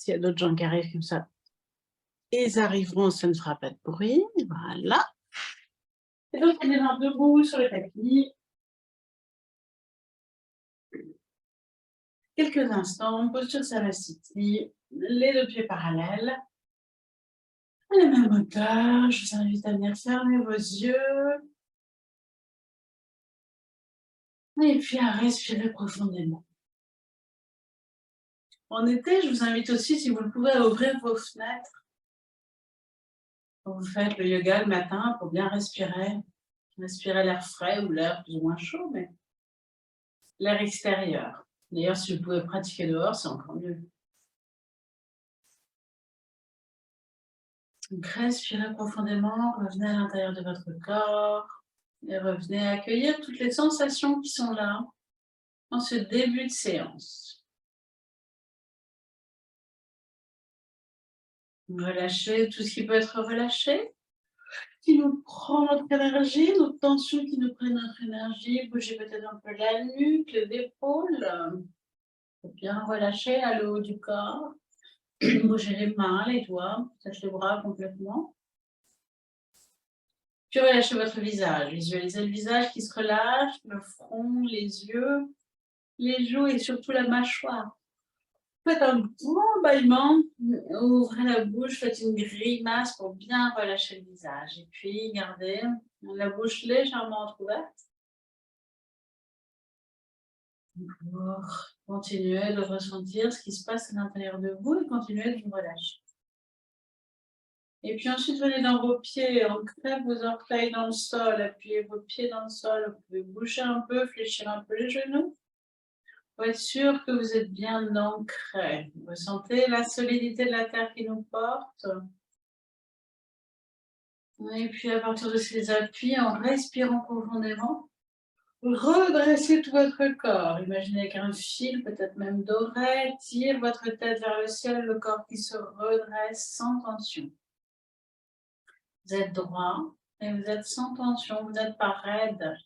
S'il y a d'autres gens qui arrivent comme ça, ils arriveront, ça ne fera pas de bruit. Voilà. Et donc, on est debout sur le tapis. Quelques instants, posture Saraswati, les deux pieds parallèles. À la même hauteur, je vous invite à venir fermer vos yeux. Et puis à respirer profondément. En été, je vous invite aussi, si vous le pouvez, à ouvrir vos fenêtres. Quand vous faites le yoga le matin, pour bien respirer. Respirer l'air frais ou l'air plus ou moins chaud, mais l'air extérieur. D'ailleurs, si vous pouvez pratiquer dehors, c'est encore mieux. Donc, respirez profondément, revenez à l'intérieur de votre corps et revenez accueillir toutes les sensations qui sont là en ce début de séance. Relâchez tout ce qui peut être relâché, qui nous prend notre énergie, nos tensions qui nous prennent notre énergie. Bougez peut-être un peu la nuque, les épaules. Bien relâcher à le haut du corps. Bougez les mains, les doigts, peut-être les bras complètement. Puis relâchez votre visage. Visualisez le visage qui se relâche, le front, les yeux, les joues et surtout la mâchoire. Faites un grand bâillement, ouvrez la bouche, faites une grimace pour bien relâcher le visage. Et puis gardez la bouche légèrement entrouverte. Pour continuer de ressentir ce qui se passe à l'intérieur de vous et continuer de vous relâcher. Et puis ensuite, venez dans vos pieds, ancrez vos orteils dans le sol, appuyez vos pieds dans le sol. Vous pouvez bouger un peu, fléchir un peu les genoux. Pour être sûr que vous êtes bien ancré. Ressentez la solidité de la terre qui nous porte. Et puis à partir de ces appuis, en respirant profondément, redressez tout votre corps. Imaginez qu'un fil, peut-être même doré, tire votre tête vers le ciel, le corps qui se redresse sans tension. Vous êtes droit et vous êtes sans tension, vous n'êtes pas raide.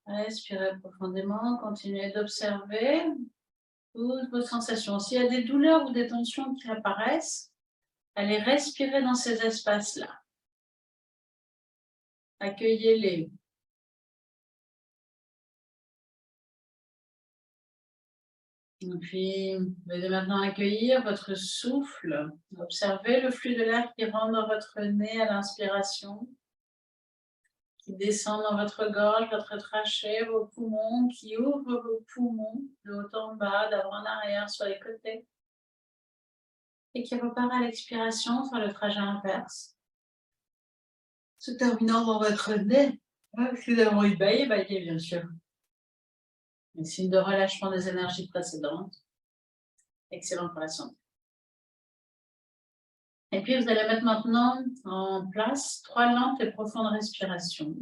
Respirez profondément, continuez d'observer toutes vos sensations. S'il y a des douleurs ou des tensions qui apparaissent, allez respirer dans ces espaces-là. Accueillez-les. Et puis, vous allez maintenant accueillir votre souffle. Observez le flux de l'air qui rentre dans votre nez à l'inspiration, qui descend dans votre gorge, votre trachée, vos poumons, qui ouvre vos poumons de haut en bas, d'avant en arrière, sur les côtés. Et qui repart à l'expiration sur le trajet inverse, se terminant dans votre nez. Si vous avez envie de bailler, baillez bien sûr. Un signe de relâchement des énergies précédentes. Excellent pour la santé. Et puis vous allez mettre maintenant en place 3 lentes et profondes respirations.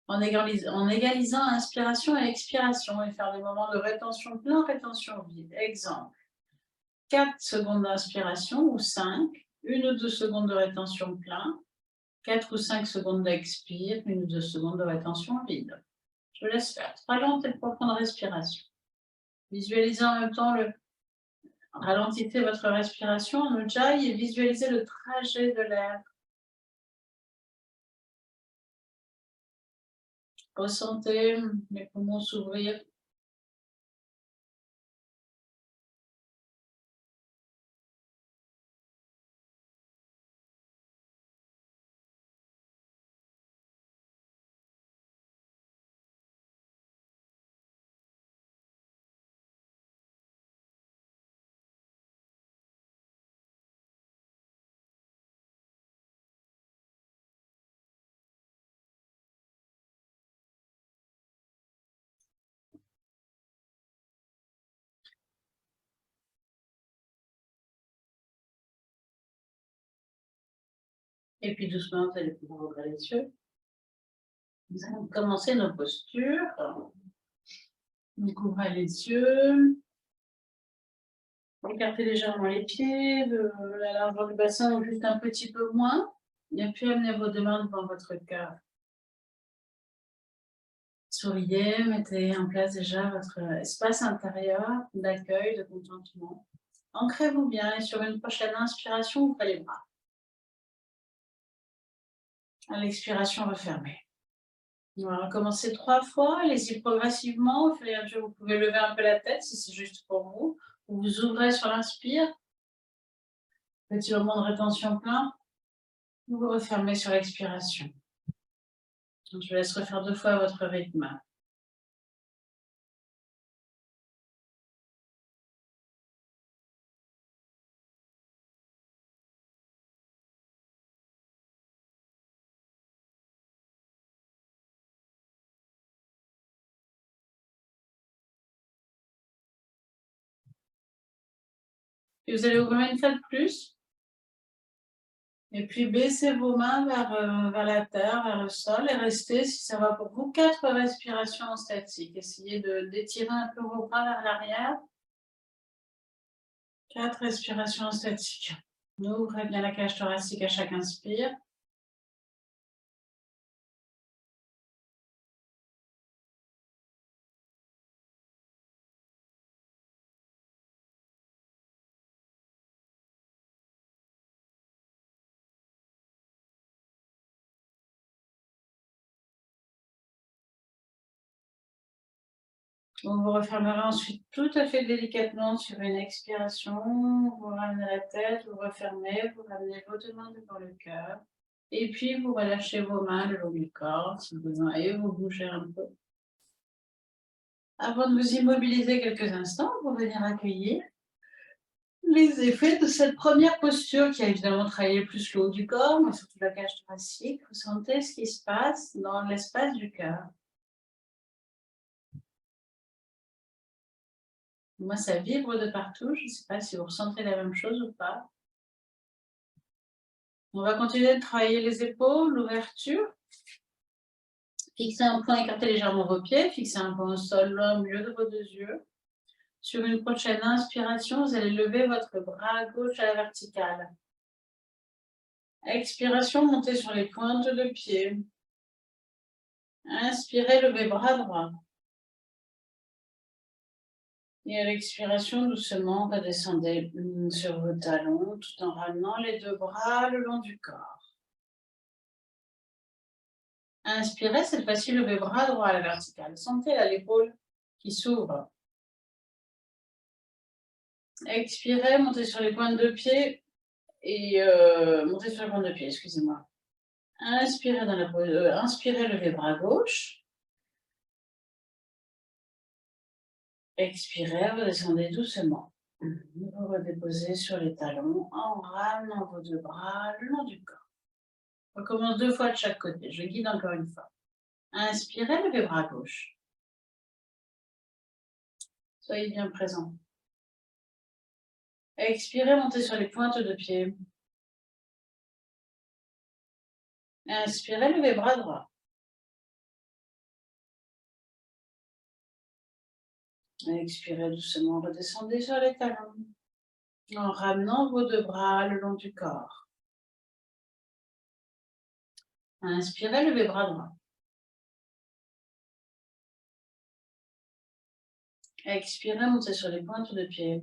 En égalisant inspiration et expiration et faire des moments de rétention plein, rétention vide. Exemple, 4 secondes d'inspiration ou 5, 1 ou 2 secondes de rétention plein, 4 ou 5 secondes d'expire, 1 ou 2 secondes de rétention vide. Je vous laisse faire 3 lentes et profondes respirations. Visualisez en même temps ralentissez votre respiration en ujjayi et visualisez le trajet de l'air. Ressentez les poumons s'ouvrir. Et puis doucement, vous allez pouvoir ouvrir les yeux. Nous allons commencer nos postures. Donc ouvrez les yeux. Écartez légèrement les pieds de la largeur du bassin, juste un petit peu moins. Et puis amenez vos deux mains devant votre cœur. Souriez, mettez en place déjà votre espace intérieur d'accueil, de contentement. Ancrez-vous bien et sur une prochaine inspiration, ouvrez les bras. À l'expiration, refermez. On va recommencer 3 fois. Allez-y progressivement. Au fur et à mesure, vous pouvez lever un peu la tête si c'est juste pour vous. Vous vous ouvrez sur l'inspire. Petit moment de rétention plein. Vous vous refermez sur l'expiration. Je vous laisse refaire 2 fois à votre rythme. Et vous allez ouvrir une fois de plus. Et puis baissez vos mains vers la terre, vers le sol et restez, si ça va pour vous, 4 respirations en statique. Essayez d'étirer un peu vos bras vers l'arrière. 4 respirations en statique. Ouvrez bien la cage thoracique à chaque inspire. Vous vous refermerez ensuite tout à fait délicatement sur une expiration. Vous ramenez la tête, vous refermez, vous ramenez vos 2 mains devant le cœur. Et puis vous relâchez vos mains le long du corps si besoin et vous bougez un peu. Avant de vous immobiliser quelques instants, pour venir accueillir les effets de cette première posture qui a évidemment travaillé plus le haut du corps, mais surtout la cage thoracique. Vous sentez ce qui se passe dans l'espace du cœur. Moi, ça vibre de partout. Je ne sais pas si vous ressentez la même chose ou pas. On va continuer de travailler les épaules, l'ouverture. Fixez un point, écartez légèrement vos pieds. Fixez un point au sol au milieu de vos 2 yeux. Sur une prochaine inspiration, vous allez lever votre bras gauche à la verticale. Expiration, montez sur les pointes de pied. Inspirez, levez bras droit. Et à l'expiration, doucement, redescendez sur vos talons tout en ramenant les 2 bras le long du corps. Inspirez, cette fois-ci, levez bras droit à la verticale. Sentez là l'épaule qui s'ouvre. Expirez, montez sur les pointes de pied et montez sur les pointes de pied, excusez-moi. Inspirez, inspirez, levez bras gauche. Expirez, redescendez doucement. Vous redéposez sur les talons en ramenant vos 2 bras le long du corps. On recommence 2 fois de chaque côté. Je guide encore une fois. Inspirez, levez bras gauche. Soyez bien présent. Expirez, montez sur les pointes de pied. Inspirez, levez bras droit. Expirez doucement, redescendez sur les talons en ramenant vos 2 bras le long du corps. Inspirez, levez bras droit. Expirez, montez sur les pointes de pied.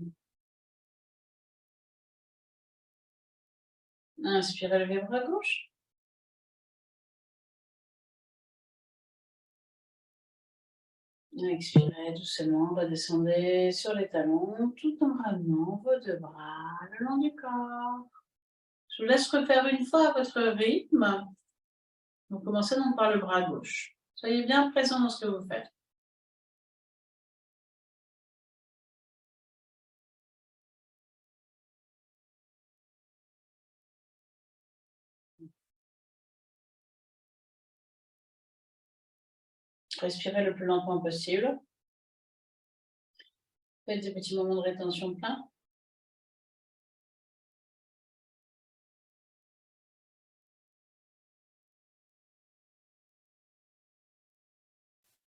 Inspirez, levez bras gauche. Expirez doucement, redescendez sur les talons tout en ramenant vos 2 bras le long du corps. Je vous laisse refaire une fois à votre rythme. Vous commencez donc par le bras gauche. Soyez bien présent dans ce que vous faites. Respirez le plus lentement possible. Faites des petits moments de rétention plein.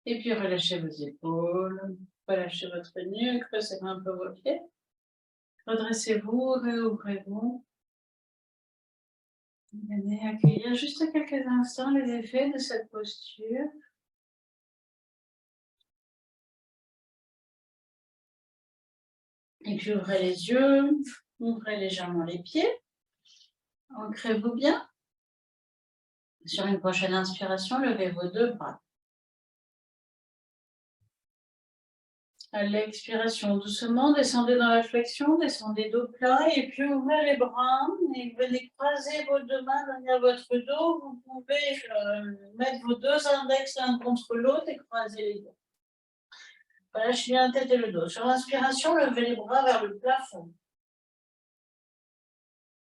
Et puis relâchez vos épaules, relâchez votre nuque, resserrez un peu vos pieds. Redressez-vous, réouvrez-vous. Venez accueillir juste quelques instants les effets de cette posture. Et puis ouvrez les yeux, ouvrez légèrement les pieds. Ancrez-vous bien. Sur une prochaine inspiration, levez vos deux bras. À l'expiration, doucement, descendez dans la flexion, descendez dos plat et puis ouvrez les bras et venez croiser vos deux mains derrière votre dos. Vous pouvez mettre vos deux index l'un contre l'autre et croiser les doigts. Relâchez bien la tête et le dos. Sur l'inspiration, levez les bras vers le plafond.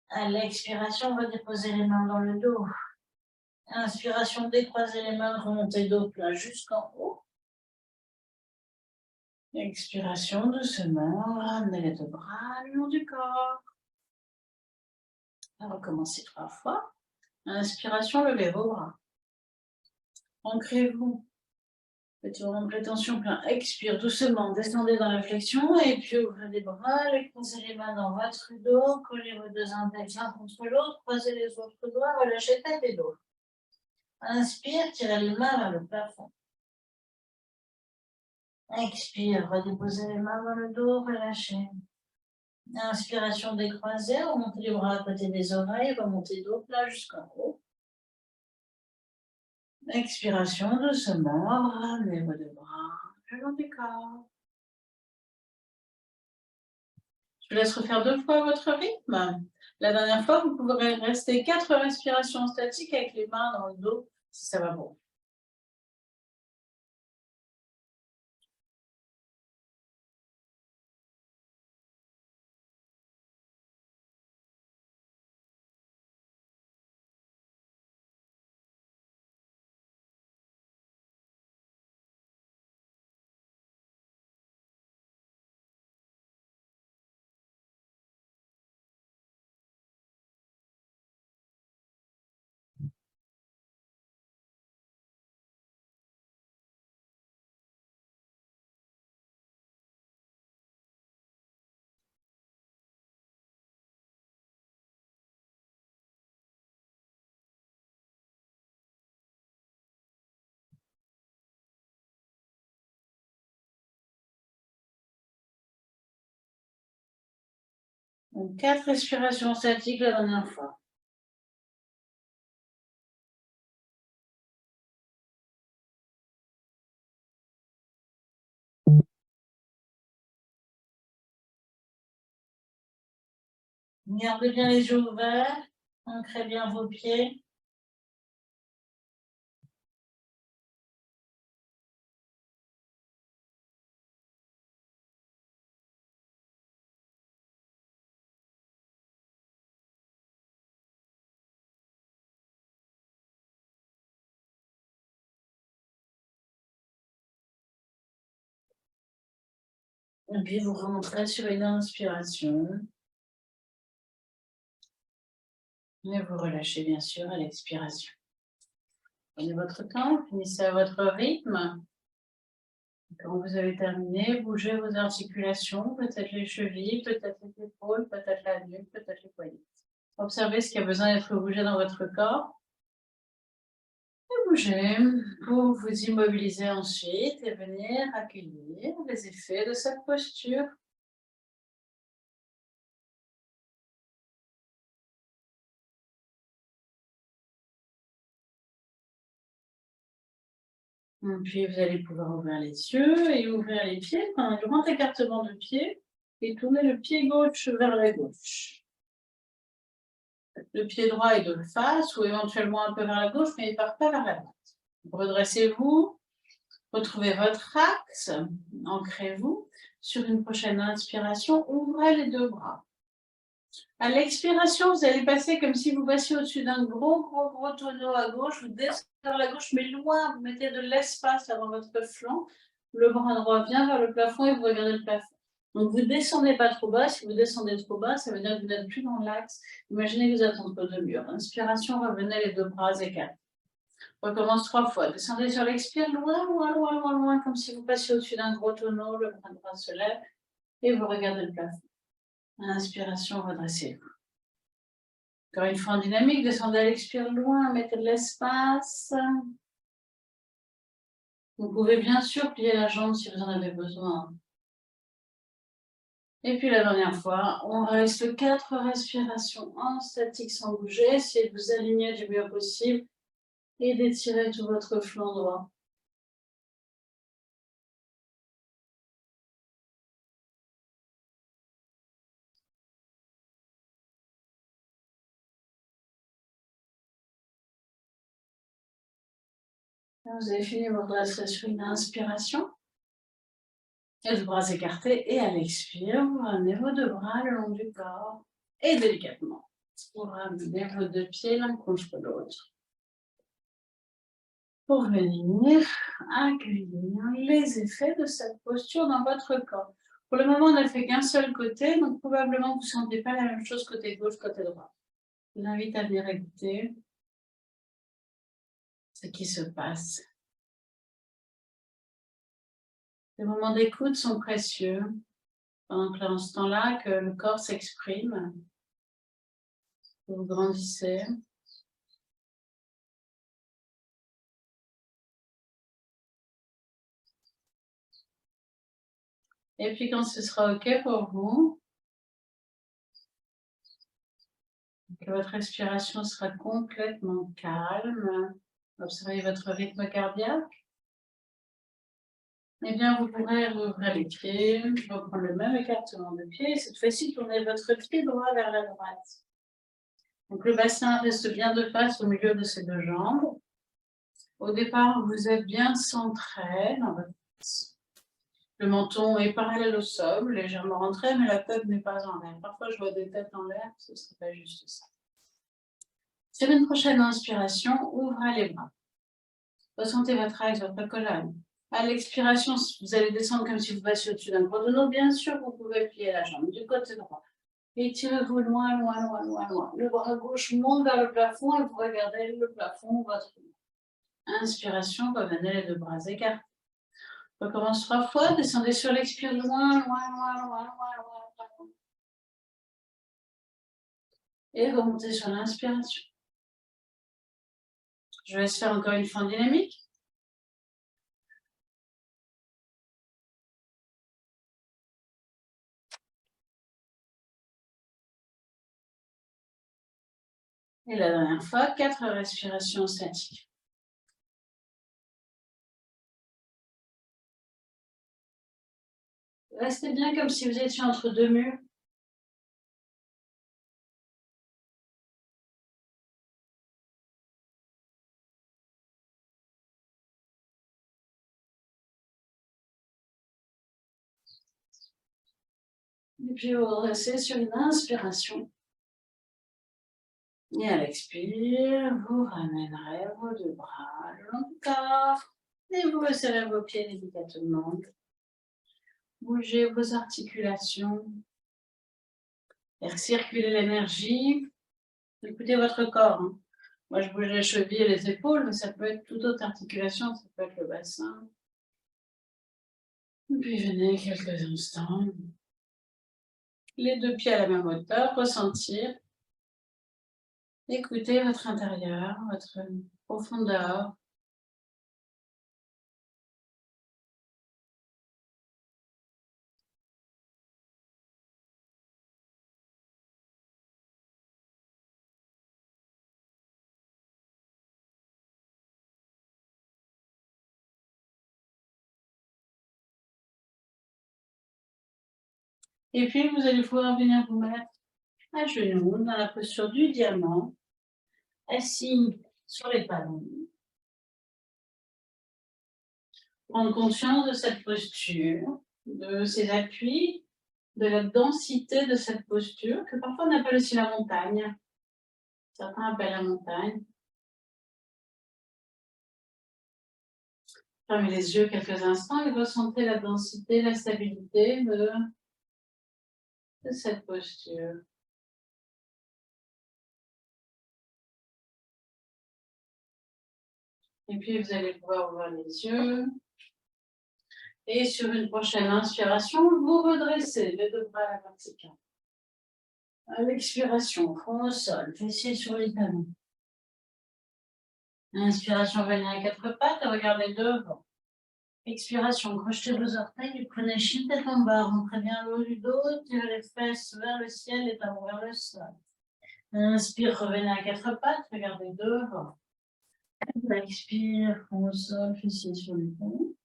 À l'expiration, redéposez les mains dans le dos. Inspiration, décroisez les mains, remontez dos plat jusqu'en haut. Expiration, doucement, ramenez les deux bras le long du corps. On va recommencer 3 fois. Inspiration, levez vos bras. Ancrez-vous. Petit moment de rétention plein. Expire doucement, descendez dans la flexion et puis ouvrez les bras, croisez les mains dans votre dos, collez vos deux index l'un contre l'autre, croisez les autres doigts, relâchez tête et dos. Inspire, tirez les mains vers le plafond. Expire, redéposez les mains dans le dos, relâchez. Inspiration décroisée, remontez les bras à côté des oreilles, remontez dos plat jusqu'en haut. Expiration, doucement, ramenez vos deux bras le long du corps. Je vous laisse refaire 2 fois votre rythme. La dernière fois, vous pourrez rester 4 respirations statiques avec les mains dans le dos, si ça va pour vous. Donc 4 respirations statiques la dernière fois. Gardez bien les yeux ouverts, ancrez bien vos pieds. Et puis vous remonterez sur une inspiration. Et vous relâchez bien sûr à l'expiration. Prenez votre temps, finissez à votre rythme. Quand vous avez terminé, bougez vos articulations, peut-être les chevilles, peut-être les épaules, peut-être la nuque, peut-être les poignets. Observez ce qui a besoin d'être bougé dans votre corps. Et bougez pour vous immobiliser ensuite et venir accueillir les effets de cette posture. Et puis vous allez pouvoir ouvrir les yeux et ouvrir les pieds, prendre un grand écartement de pied et tourner le pied gauche vers la gauche. Le pied droit est de face ou éventuellement un peu vers la gauche, mais il ne part pas vers la droite. Redressez-vous, retrouvez votre axe, ancrez-vous. Sur une prochaine inspiration, ouvrez les deux bras. À l'expiration, vous allez passer comme si vous passiez au-dessus d'un gros tonneau à gauche, vous descendez vers la gauche, mais loin, vous mettez de l'espace avant votre flanc. Le bras droit vient vers le plafond et vous regardez le plafond. Donc, vous ne descendez pas trop bas. Si vous descendez trop bas, ça veut dire que vous n'êtes plus dans l'axe. Imaginez que vous êtes entre deux murs. Inspiration, revenez les deux bras écartés. On recommence 3 fois. Descendez sur l'expire, loin, comme si vous passiez au-dessus d'un gros tonneau. Le bras droit se lève et vous regardez le plafond. Inspiration, redressez-vous. Encore une fois en dynamique, descendez à l'expire loin, mettez de l'espace. Vous pouvez bien sûr plier la jambe si vous en avez besoin. Et puis la dernière fois, on reste 4 respirations en statique sans bouger. Essayez de vous aligner du mieux possible et d'étirer tout votre flanc droit. Vous avez fini votre dressage sur une inspiration. Et les bras écartés. Et à l'expire, vous ramenez vos deux bras le long du corps. Et délicatement, vous ramenez vos deux pieds l'un contre l'autre. Pour venir accueillir les effets de cette posture dans votre corps. Pour le moment, on n'a fait qu'un seul côté, donc probablement vous ne sentez pas la même chose côté gauche, côté droit. Je vous invite à venir écouter ce qui se passe. Les moments d'écoute sont précieux. Pendant que dans ce temps-là, que le corps s'exprime, que vous grandissez. Et puis quand ce sera OK pour vous, que votre respiration sera complètement calme, observez votre rythme cardiaque, eh bien vous pourrez rouvrir les pieds, reprendre le même écartement de pied, et cette fois-ci tournez votre pied droit vers la droite. Donc le bassin reste bien de face au milieu de ces deux jambes. Au départ, vous êtes bien centré dans votre face. Le menton est parallèle au sol, légèrement rentré, mais la tête n'est pas en l'air. Parfois, je vois des têtes en l'air, ce ne serait pas juste ça. Sur une prochaine inspiration, ouvrez les bras. Ressentez votre axe, votre colonne. À l'expiration, vous allez descendre comme si vous passiez au-dessus d'un gros genou. Bien sûr, vous pouvez plier la jambe du côté droit. Étirez-vous loin, loin, loin, loin, loin. Le bras gauche monte vers le plafond et vous regardez le plafond, votre inspiration, revenez les deux bras écartés. On recommence 3 fois, descendez sur l'expire loin, loin, loin, loin, loin, loin. Et remontez sur l'inspiration. Je vais faire encore une fois en dynamique. Et la dernière fois, 4 respirations statiques. Restez bien comme si vous étiez entre deux murs. Et puis vous redressez sur une inspiration. Et à l'expire, vous ramènerez vos deux bras le long du corps. Et vous resserrez vos pieds délicatement. Bougez vos articulations. Faire circuler l'énergie. Écoutez votre corps. Hein. Moi, je bouge les chevilles et les épaules, mais ça peut être toute autre articulation, ça peut être le bassin. Et puis venez quelques instants. Les deux pieds à la même hauteur, ressentir. Écoutez votre intérieur, votre profondeur. Et puis, vous allez pouvoir venir vous mettre à genoux dans la posture du diamant, assis sur les talons. Prendre conscience de cette posture, de ses appuis, de la densité de cette posture, que parfois on appelle aussi la montagne. Certains appellent la montagne. Fermez les yeux quelques instants et ressentez la densité, la stabilité de cette posture. Et puis, vous allez pouvoir ouvrir les yeux. Et sur une prochaine inspiration, vous redressez les deux bras à la verticale. À l'expiration, front au sol, fessiers sur les talons. Inspiration, venez à quatre pattes et regardez devant. Expiration, crochetez vos orteils, prenez chien tête en bas, rentrez bien le haut du dos, tirez les fesses vers le ciel, les talons vers le sol. Inspire, revenez à quatre pattes, regardez devant. Expire, front au sol, fessiers sur le pont.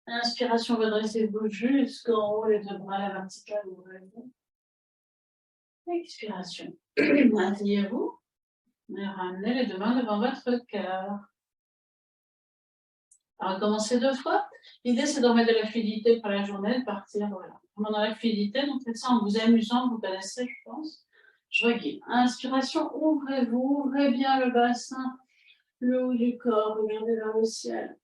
Inspiration, redressez-vous jusqu'en haut, les deux bras à la verticale, ouvrez-vous. Expiration. Asseyez-vous et ramenez les deux mains devant votre cœur. On va commencer 2 fois. L'idée, c'est de remettre de la fluidité pour la journée, de partir, voilà. Vraiment dans la fluidité, donc faites ça en vous amusant, vous connaissez, je pense. Je reguide. Inspiration, ouvrez-vous, ouvrez bien le bassin, le haut du corps, regardez vers le ciel.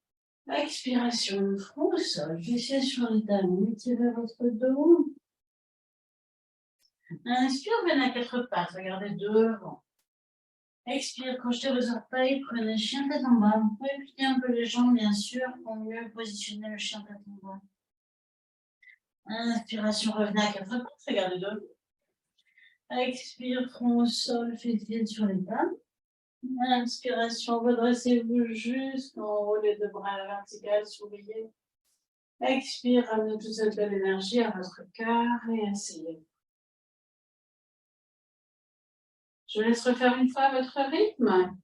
Expiration, front au sol, fessiers sur les talons, étirez votre dos. Inspire, venez à quatre pattes, regardez devant. Expire, crochetez vos orteils, prenez chien tête en bas. Vous pouvez plier un peu les jambes, bien sûr, pour mieux positionner le chien tête en bas. Inspiration, revenez à quatre pattes, regardez devant. Expire, front au sol, fessiers sur les tables. Inspiration, redressez-vous jusqu'en haut, les deux bras à la verticale, souriez. Expire, ramenez toute cette belle énergie à votre cœur et asseyez. Je vous laisse refaire une fois votre rythme.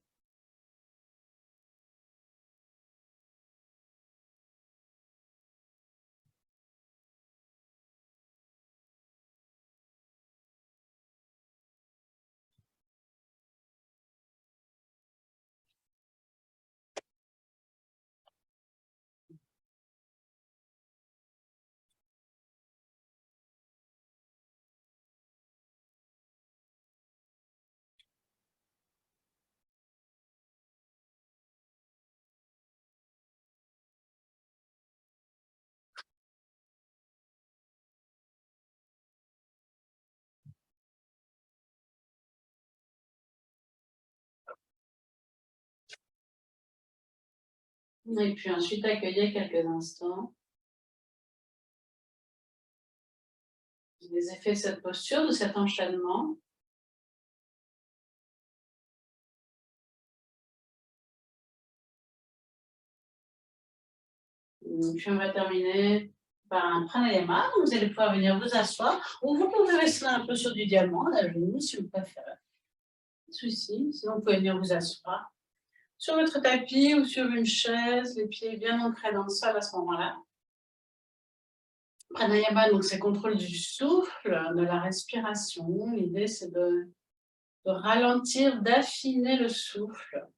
Et puis ensuite, accueillez quelques instants les effets de cette posture, de cet enchaînement. Et puis on va terminer par un pranayama. Vous allez pouvoir venir vous asseoir ou vous pouvez rester un peu sur du diamant, à genoux, si vous préférez. Pas de souci. Sinon, vous pouvez venir vous asseoir sur votre tapis ou sur une chaise, les pieds bien ancrés dans le sol à ce moment-là. Pranayama, donc c'est contrôle du souffle, de la respiration. L'idée, c'est de ralentir, d'affiner le souffle.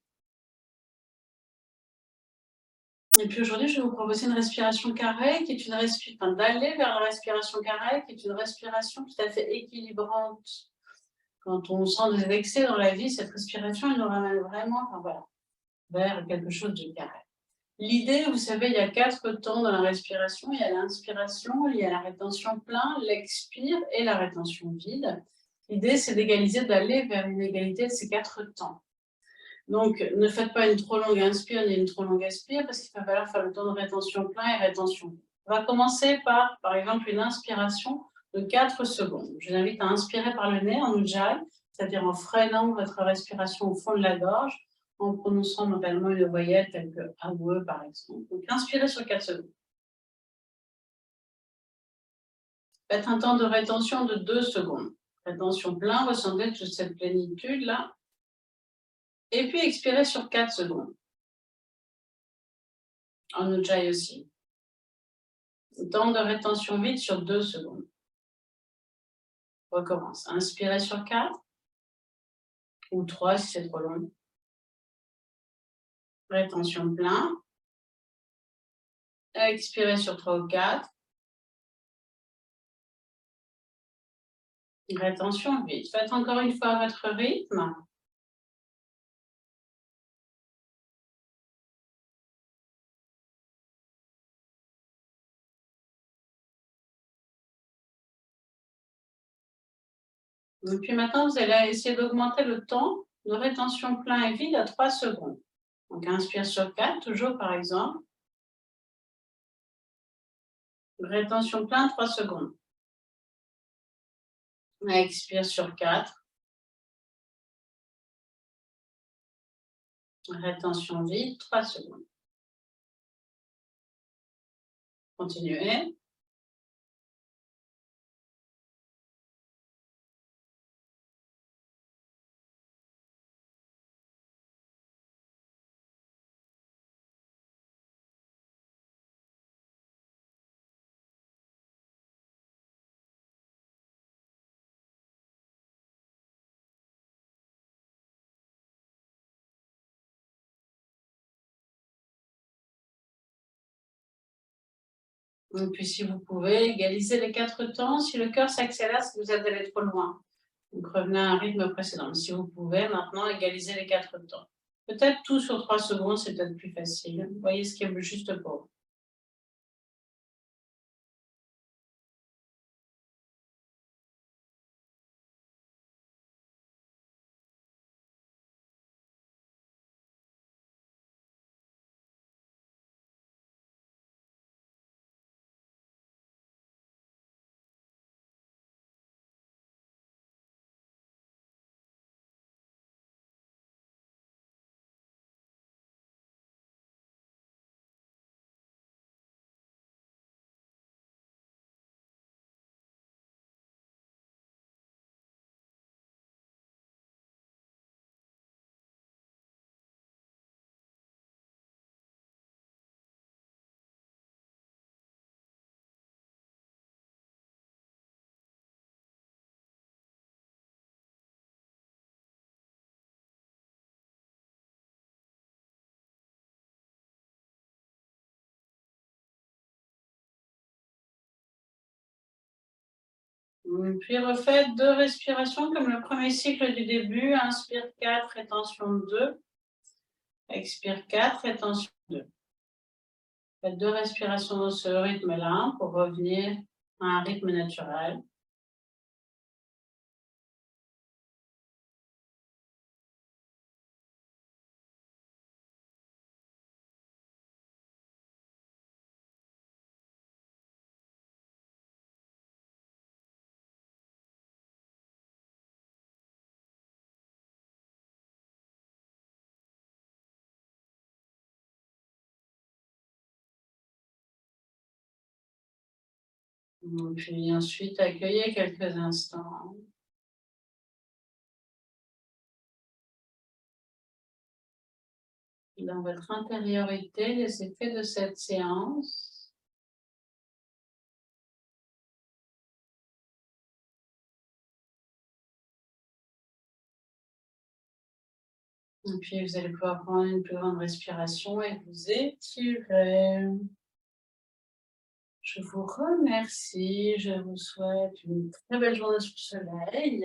Et puis aujourd'hui, je vais vous proposer une respiration carrée, qui est une respiration, d'aller vers la respiration carrée, qui est une respiration tout à fait équilibrante. Quand on sent des excès dans la vie, cette respiration, elle nous ramène vraiment, vers quelque chose de carré. L'idée, vous savez, il y a 4 temps dans la respiration. Il y a l'inspiration, il y a la rétention plein, l'expire et la rétention vide. L'idée, c'est d'égaliser, d'aller vers une égalité de ces 4 temps. Donc, ne faites pas une trop longue inspire ni une trop longue expire parce qu'il va falloir faire le temps de rétention plein et rétention vide. On va commencer par exemple, une inspiration de 4 secondes. Je vous invite à inspirer par le nez en ujjayi, c'est-à-dire en freinant votre respiration au fond de la gorge, en prononçant notamment une voyelle telle que AOE par exemple. Donc, inspirez sur 4 secondes. Faites un temps de rétention de 2 secondes. Rétention plein, ressentez toute cette plénitude-là. Et puis, expirez sur 4 secondes. En ujjayi aussi. Temps de rétention vide sur 2 secondes. Recommence. Inspirez sur 4. Ou 3 si c'est trop long. Rétention plein. Expirez sur 3 ou 4. Rétention vide. Faites encore une fois votre rythme. Et puis maintenant, vous allez essayer d'augmenter le temps de rétention plein et vide à 3 secondes. Donc, inspire sur 4, toujours par exemple. Rétention plein, 3 secondes. Expire sur 4. Rétention vide, 3 secondes. Continuez. Et puis, si vous pouvez, égaliser les 4 temps. Si le cœur s'accélère, c'est que vous êtes allé trop loin. Donc, revenez à un rythme précédent. Si vous pouvez, maintenant, égaliser les 4 temps. Peut-être tout sur 3 secondes, c'est peut-être plus facile. Voyez ce qui est le juste pour vous. Puis refaites 2 respirations comme le premier cycle du début. Inspire 4, rétention 2. Expire 4, rétention 2. Faites 2 respirations dans ce rythme-là pour revenir à un rythme naturel. Puis ensuite, accueillez quelques instants. Dans votre intériorité, les effets de cette séance. Et puis, vous allez pouvoir prendre une plus grande respiration et vous étirer. Je vous remercie. Je vous souhaite une très belle journée sous le soleil.